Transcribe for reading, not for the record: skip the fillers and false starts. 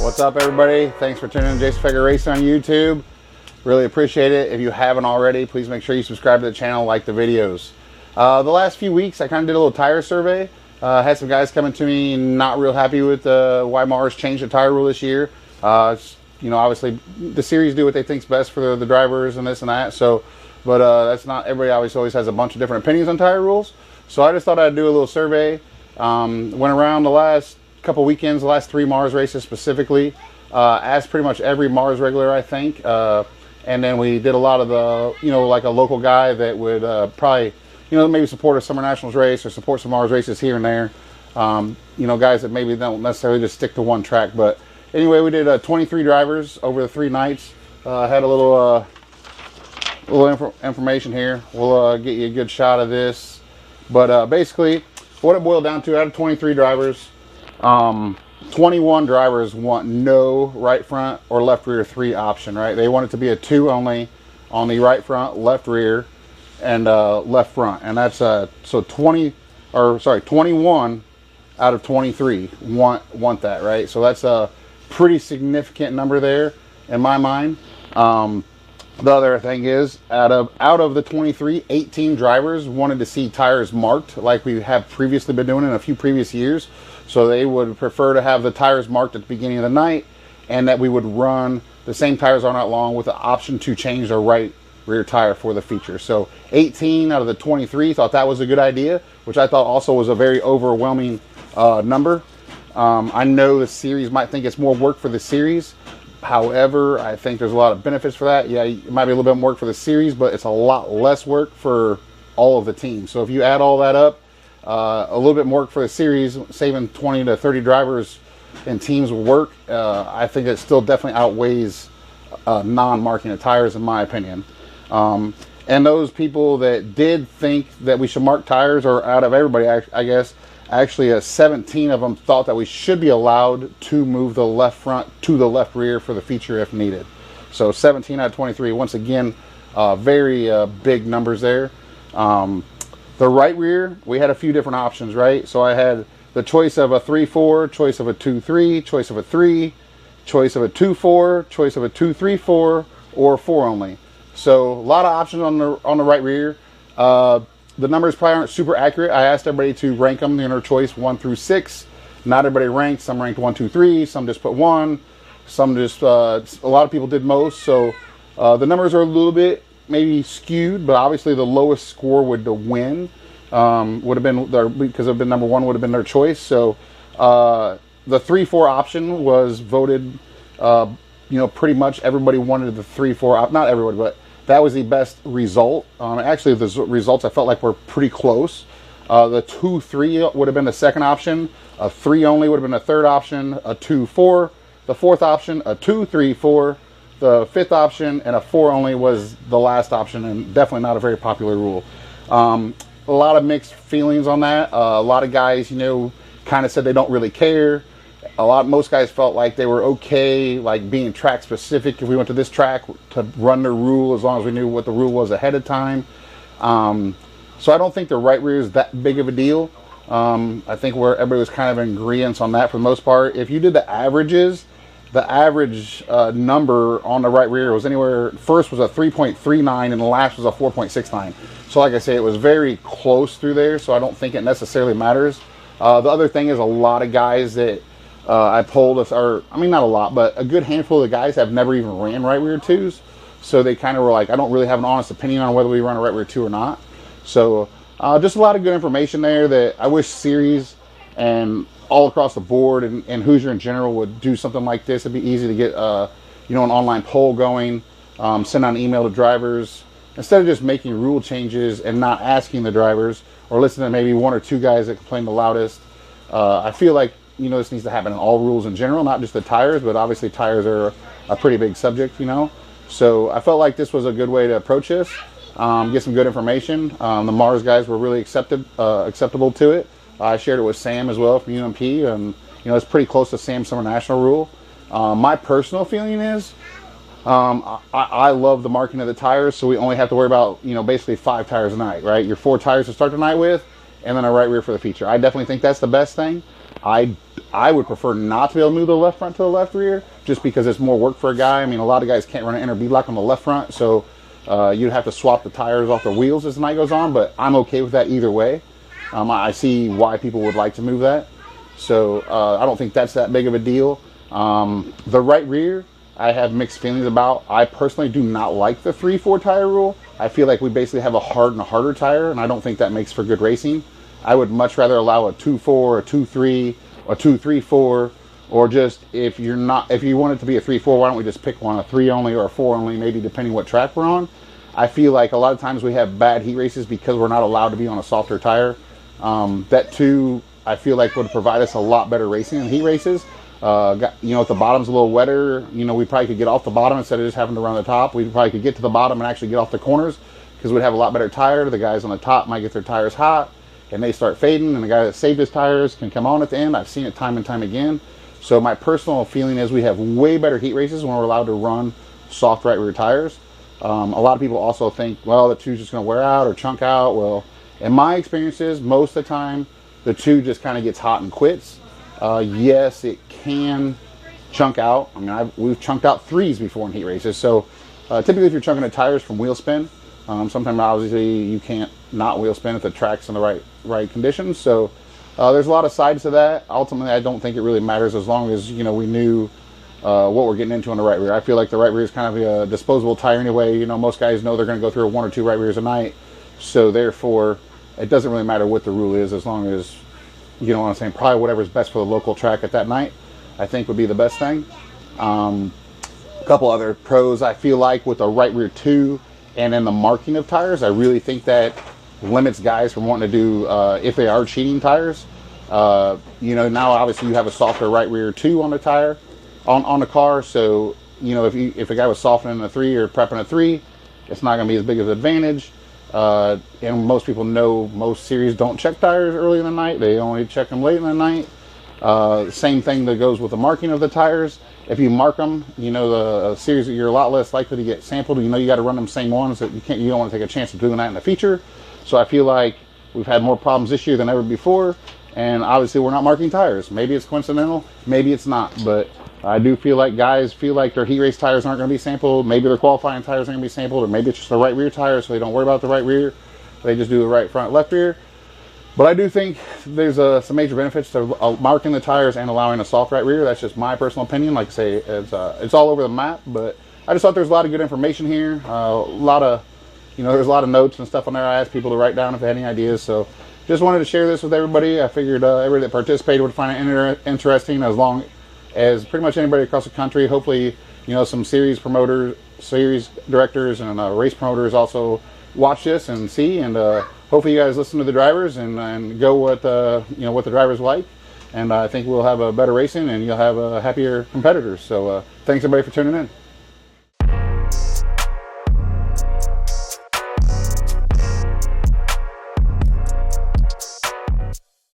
What's up, everybody? Thanks for tuning in to Jason Feger Racing on YouTube. Really appreciate it. If you haven't already, please make sure you subscribe to the channel, like the videos. The last few weeks, I kind of did a little tire survey. Had some guys coming to me not real happy with why Wehrs changed the tire rule this year. You know, obviously the series do what they think's best for the drivers and this and that. So, but that's not everybody. Always has a bunch of different opinions on tire rules. So I just thought I'd do a little survey. Went around the last couple weekends, the last 3 Wehrs races specifically. Asked pretty much every Wehrs regular, I think. And then we did a lot of the, you know, like a local guy that would probably, you know, maybe support a Summer Nationals race or support some Wehrs races here and there. You know, guys that maybe don't necessarily just stick to one track. But anyway, we did 23 drivers over the 3 nights. Had a little information here. We'll get you a good shot of this. But basically, what it boiled down to, out of 23 drivers, 21 drivers want no right front or left rear 3 option, right? They want it to be a 2 only on the right front, left rear, and left front. And that's so 21 out of 23 want that, right? So that's a pretty significant number there in my mind. The other thing is, out of the 23, 18 drivers wanted to see tires marked like we have previously been doing in a few previous years. So they would prefer to have the tires marked at the beginning of the night, and that we would run the same tires all night long with the option to change the right rear tire for the feature. So 18 out of the 23 thought that was a good idea, which I thought also was a very overwhelming number. I know the series might think it's more work for the series. However, I think there's a lot of benefits for that. Yeah, it might be a little bit more work for the series, but it's a lot less work for all of the teams. So if you add all that up, a little bit more work for the series, saving 20 to 30 drivers and teams will work. I think it still definitely outweighs non-marking the tires, in my opinion. And those people that did think that we should mark tires, or out of everybody, I guess, actually 17 of them thought that we should be allowed to move the left front to the left rear for the feature if needed. So 17 out of 23, once again, very big numbers there. The right rear, we had a few different options, right? So I had the choice of a 3-4, choice of a 2-3, choice of a 3, choice of a 2-4, choice of a 2-3-4, or 4 only. So a lot of options on the right rear. The numbers probably aren't super accurate. I asked everybody to rank them in their choice 1 through 6. Not everybody ranked. Some ranked 1, 2, 3. Some just put 1. Some just a lot of people did most. So the numbers are a little bit maybe skewed, but obviously the lowest score would win. Would have been their, because of been number 1 would have been their choice. So the 3-4 option was voted. You know, pretty much everybody wanted the 3-4. Not everybody, but that was the best result. Actually, the results I felt like were pretty close. The 2-3 would have been the second option. A 3 only would have been the third option. A 2-4, the fourth option. A 2-3-4, the fifth option, and a 4 only was the last option, and definitely not a very popular rule. A lot of mixed feelings on that. A lot of guys, you know, kind of said they don't really care. Most guys felt like they were okay, like being track specific. If we went to this track to run the rule, as long as we knew what the rule was ahead of time. So I don't think the right rear is that big of a deal. I think where everybody was kind of in agreement on that for the most part. If you did the averages, the average number on the right rear was anywhere, first was a 3.39 and the last was a 4.69. So like I say, it was very close through there, so I don't think it necessarily matters. The other thing is, a lot of guys that I polled, or I mean not a lot, but a good handful of the guys have never even ran right rear 2s. So they kind of were like, I don't really have an honest opinion on whether we run a right rear 2 or not. So just a lot of good information there that I wish series and all across the board and Hoosier in general would do something like this. It'd be easy to get you know, an online poll going, send out an email to drivers, instead of just making rule changes and not asking the drivers, or listening to maybe 1 or 2 guys that complain the loudest. I feel like, you know, this needs to happen in all rules in general, not just the tires, but obviously tires are a pretty big subject, you know. So I felt like this was a good way to approach this, get some good information. The Wehrs guys were really acceptable to it. I shared it with Sam as well from UMP, and you know, it's pretty close to Sam's Summer National rule. My personal feeling is, I love the marking of the tires, so we only have to worry about, you know, basically 5 tires a night, right? Your 4 tires to start the night with, and then a right rear for the feature. I definitely think that's the best thing. I would prefer not to be able to move the left front to the left rear, just because it's more work for a guy. I mean, a lot of guys can't run an inner bead lock on the left front, so you'd have to swap the tires off the wheels as the night goes on, but I'm okay with that either way. I see why people would like to move that. So I don't think that's that big of a deal. The right rear, I have mixed feelings about. I personally do not like the 3-4 tire rule. I feel like we basically have a hard and a harder tire, and I don't think that makes for good racing. I would much rather allow a 2-4, a 2-3, a 2-3-4, or just if you want it to be a 3-4, why don't we just pick one, a 3 only or a 4 only, maybe depending what track we're on. I feel like a lot of times we have bad heat races because we're not allowed to be on a softer tire. That 2, I feel like would provide us a lot better racing in heat races. If the bottom's a little wetter, we probably could get off the bottom instead of just having to run the top. We probably could get to the bottom and actually get off the corners because we'd have a lot better tire. The guys on the top might get their tires hot and they start fading, and the guy that saved his tires can come on at the end. I've seen it time and time again. So my personal feeling is we have way better heat races when we're allowed to run soft right rear tires. A lot of people also think, well, the 2's just going to wear out or chunk out. Well, in my experiences, most of the time, the 2 just kind of gets hot and quits. Yes, it can chunk out. I mean, we've chunked out 3s before in heat races. So typically if you're chunking the tires from wheel spin, sometimes obviously you can't not wheel spin if the track's in the right conditions. So there's a lot of sides to that. Ultimately, I don't think it really matters as long as we knew what we're getting into on the right rear. I feel like the right rear is kind of a disposable tire anyway. Most guys know they're going to go through 1 or 2 right rears a night. So therefore, it doesn't really matter what the rule is as long as, you know what I'm saying, probably whatever's best for the local track at that night, I think would be the best thing. A couple other pros, I feel like with the right rear 2 and then the marking of tires, I really think that limits guys from wanting to do, if they are cheating tires. Now obviously you have a softer right rear 2 on the tire, on the car. So, if a guy was softening a 3 or prepping a 3, it's not going to be as big of an advantage. And most people know most series don't check tires early in the night. They only check them late in the night. Same thing that goes with the marking of the tires. If you mark them, the series, you're a lot less likely to get sampled. You got to run them same ones. That you don't want to take a chance of doing that in the feature. So I feel like we've had more problems this year than ever before. And obviously we're not marking tires. Maybe it's coincidental, maybe it's not. But I do feel like guys feel like their heat race tires aren't going to be sampled. Maybe their qualifying tires aren't going to be sampled, or maybe it's just the right rear tires, so they don't worry about the right rear. They just do the right front, left rear. But I do think there's some major benefits to marking the tires and allowing a soft right rear. That's just my personal opinion. Like I say, it's all over the map. But I just thought there's a lot of good information here. There's a lot of notes and stuff on there. I asked people to write down if they had any ideas. So just wanted to share this with everybody. I figured everybody that participated would find it interesting, as long as pretty much anybody across the country. Hopefully, some series promoters, series directors, and race promoters also watch this and see. And hopefully you guys listen to the drivers and go what what the drivers like. And I think we'll have a better racing, and you'll have happier competitors. So thanks everybody for tuning in.